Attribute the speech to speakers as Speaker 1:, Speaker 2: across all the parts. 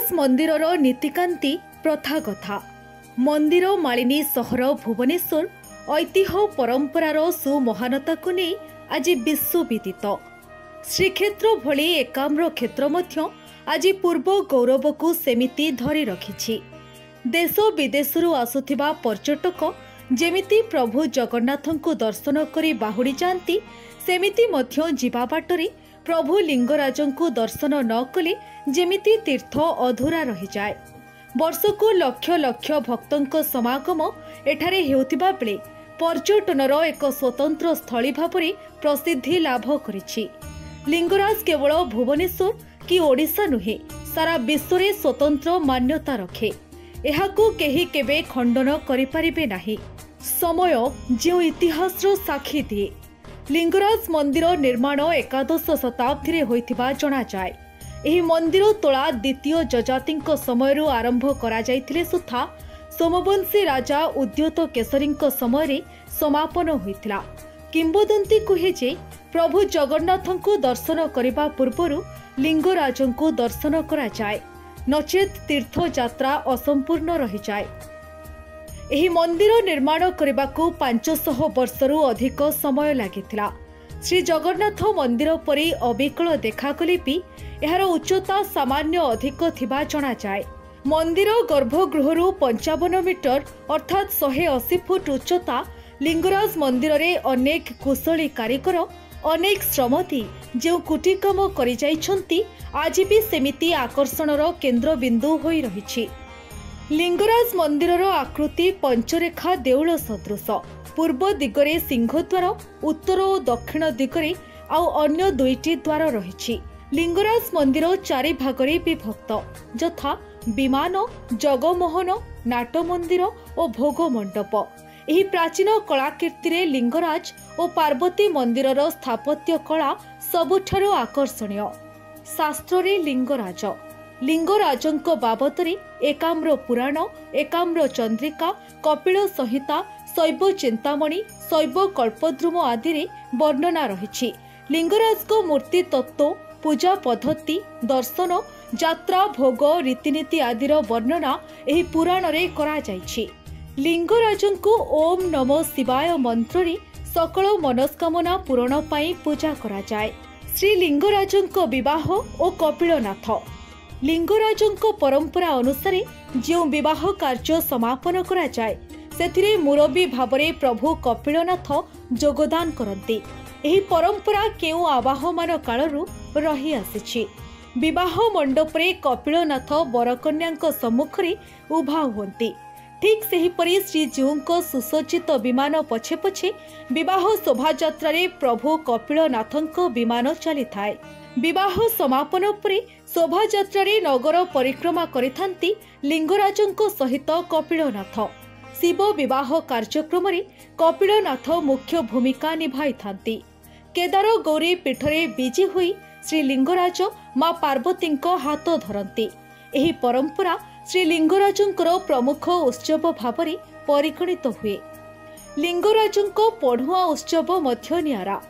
Speaker 1: लिंगराज मंदिरर नीतिकांति प्रथा कथा मंदिर मालिनी सहर भुवनेश्वर ऐतिह्य परंपरार सुमहानता को नहीं आज विश्वविदित। श्रीक्षेत्र भली एकाम्र क्षेत्र मध्य आज पूर्व गौरव को सेमिति धरी रखिछि। देश विदेशरू आसुथिबा पर्यटक जेमिति प्रभु जगन्नाथंकु दर्शन करी बाहुड़ी जाती सेमिति मध्य जीवा बाटरे प्रभु लिंगराजंकु दर्शन न कले जेमिति तीर्थ अधूरा रही जाए। वर्षकु लक्ष लक्ष भक्तों समागम एठारे हेउथिबा बेले पर्यटनर एक स्वतंत्र स्थली भावरे प्रसिद्धि लाभ करिछि। लिंगराज केवल भुवनेश्वर कि ओडिशा नुहे सारा विश्व में स्वतंत्र मान्यता रखे। एहाकु केही केबे खंडन करिपारिबे नाही। समय जो इतिहासर साक्षी दिए। लिंगराज मंदिर निर्माण एकादश शताब्दी रे होइथिबा जणा जाय। एही मंदिर तोला द्वितीय जजातिंक समयरु आरंभ करा जायथिले सुथा सोमवंशी राजा उद्योत केसरींक समयरे समापन होइथिला। किंबदंती कुहे जे प्रभु जगन्नाथंकु दर्शन करिबा पूर्वरु लिंगराजंकु दर्शन करा जाय, नचेत तीर्थ यात्रा असंपूर्ण रही जाए। एही मंदिर निर्माण करबाकू 500 वर्षरू अधिक समय लागिथिला। श्री जगन्नाथ मंदिर परि अविकल देखागले भी एहार उच्चता सामान्य अधिक थिबा जणा जाए। मंदिर गर्भगृहरु 55 मीटर अर्थात 180 फुट उच्चता। लिंगराज मंदिर रे अनेक कुशली कारीगर अनेक श्रमती जो कुटी काम करि जाइछंती आज भी सेमिति आकर्षणर केन्द्र बिंदु होई रहिछि। लिंगराज मंदिरर आकृति पंचरेखा देउल सदृश। पूर्व दिगरे सिंहद्वार, उत्तर और दक्षिण दिगरे आउ अन्य दुईटी द्वार रहिछि। लिंगराज मंदिर 4 भागरे विभक्त यथा विमान, जगमोहन, नाट मंदिर और भोग मंडप। एही प्राचीन कलाकीर्ति लिंगराज और पार्वती मंदिरर स्थापत्य कला सबुठारु आकर्षणीय। शास्त्र रे लिंगराज लिंगराजंक बाबतरे एकाम्र पुराण, एकाम्र चंद्रिका, कपिल संहिता, शैव चिंतामणि, शैव कल्पद्रुम आदि रे वर्णना रहिछि। लिंगराज को मूर्ति तत्व, पूजा पद्धति, दर्शन, यात्रा, भोग, रीतिनीति आदिर वर्णना एही पुराण रे करा जाइछि। लिंगराजंकु ओम नमो शिवाय मंत्र रे सकल मनस्कामना पूरण पाई पूजा करा जाए। श्री लिंगराजंक विवाह और कपिलनाथ लिंगराजंक परंपरा अनुसार जो विवाह कार्य समापन करा जाए सेथिरे मुरबी भावरे प्रभु कपिलनाथ योगदान करती। एही परंपरा केउ आवाहमान कालरू रही आसिछि। विवाह मंडपरे कपिलनाथ बरकन्याक सम्मुखरे उभा हुंती। ठीक सेहीपरि श्रीजीउंको सुसज्जित विमान पछे पछे विवाह शोभायात्रा रे प्रभु कपिलनाथंक विमान चली थाए। विवाह समापन परे शोभायात्रा रे नगर परिक्रमा करिथांती लिंगराजंको सहित कपिलनाथ। शिव विवाह कार्यक्रम रे कपिलनाथ मुख्य भूमिका निभाई थांती। केदार गौरी पीठरे बिजी हुई श्री लिंगराज मां पार्वतींको हाथ धरती। एही परंपरा श्री लिंगराजंकर प्रमुख उत्सव भावरे परिगणित हुए। लिंगराजंको पढ़ुआ उत्सव मध्य नियारा।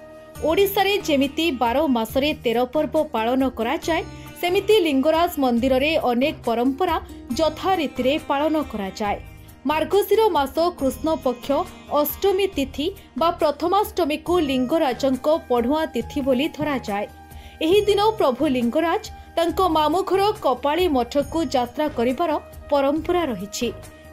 Speaker 1: ओडिशा रे जेमिति 12 मासरे 13 पर्व पालन करा जाय सेमिति लिंगराज मंदिर रे अनेक परंपरा यथा रीति रे पालन करा जाय। मार्गशीर मास कृष्ण पक्ष अष्टमी तिथि बा प्रथमाष्टमी को लिंगराजंको पढ़ुआ तिथि बोली धरा जाय। एही दिन प्रभु लिंगराज तांको मामू घर कपाली मठ को यात्रा करिबार परंपरा रहिछि।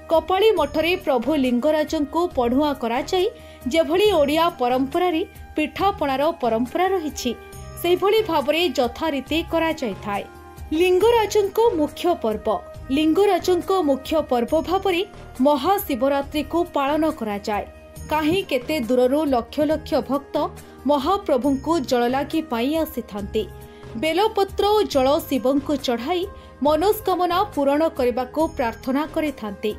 Speaker 1: कपाली मठरे प्रभु लिंगराजंको पढ़ुआ करा जाय जेभली ओडिया परंपरा रे पिठापणार परंपरा रहिछि सेहि भली भावरे यथारीति करा जाय थाए। लिंगराजंको मुख्य पर्व लिंगराजंको मुख्य पर्व भावरे महाशिवरात्रि को पालन करा जाय। काहीं केते दूररू लक्ष लक्ष भक्त महाप्रभुंकु जल लागी पाई आसिथांती। बेलपत्र और जल शिवंकु चढ़ाई मनोस्कामना पूरण करबाको प्रार्थना करिथांती।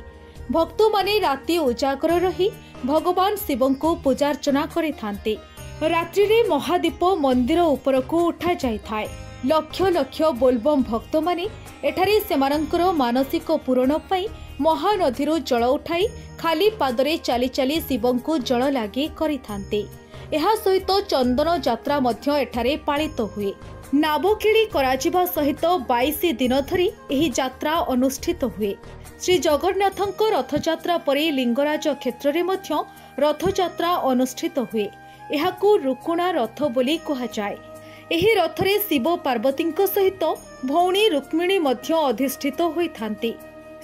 Speaker 1: भक्त माने राति उजागर रही भगवान शिवंकु पूजार्चना करिथांती। रात्रि रे महादीप मंदिर उपरकू उठा जाय थाए। लक्ष लक्ष बोलबम भक्त माने एठारे सेमानंकर मानसिक पूरण पाई महानदीरू जल उठाई खाली पादरे चाली चाली शिवंकु जल लागी करिथांती। एहा सहित चंदन यात्रा मध्य एठारे पालित हुए। नाबकिड़ी कराजिबा सहित 22 दिन धरी एही यात्रा अनुष्ठित हुए। श्री जगन्नाथଙ୍କ रथयात्रा परे लिंगराज क्षेत्र में मध्य रथयात्रा अनुष्ठित हुए। एहाकू रुकुणा रथ बोली कहुए। एही रथरे शिव पार्वती सहित भौणी रुक्मिणी मध्य अधिष्ठित होइथांती।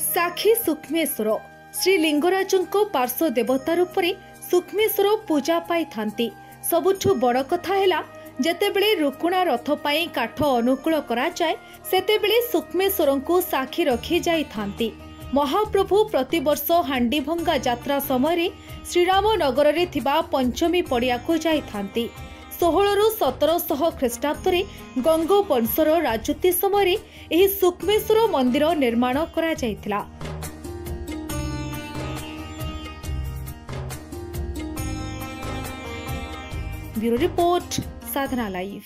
Speaker 1: साक्षी सूक्ष्मेश्वर श्री लिंगराजଙ୍କ पार्श्व देवता रूप में सूक्ष्मेश्वर पूजा पाई थांती। सबुठु बड़ कथा हैला जेतेबेले रुकुणा रथ पाई काठ अनुकूल करा जाए सेतेबेले सूक्ष्मेश्वरଙ୍କୁ साक्षी रखी जाई थांती। महाप्रभु प्रतिवर्ष हांडी भंगा यात्रा समय श्रीराम नगर रे थिबा पंचमी पड़िया को जाई थांती। 16 रु 1700 ख्रीष्टाब्द गंगो वंशर राजत्व समय एही सूक्ष्मेश्वर मंदिर निर्माण करा जायतिला। ब्यूरो रिपोर्ट साधना लाइव।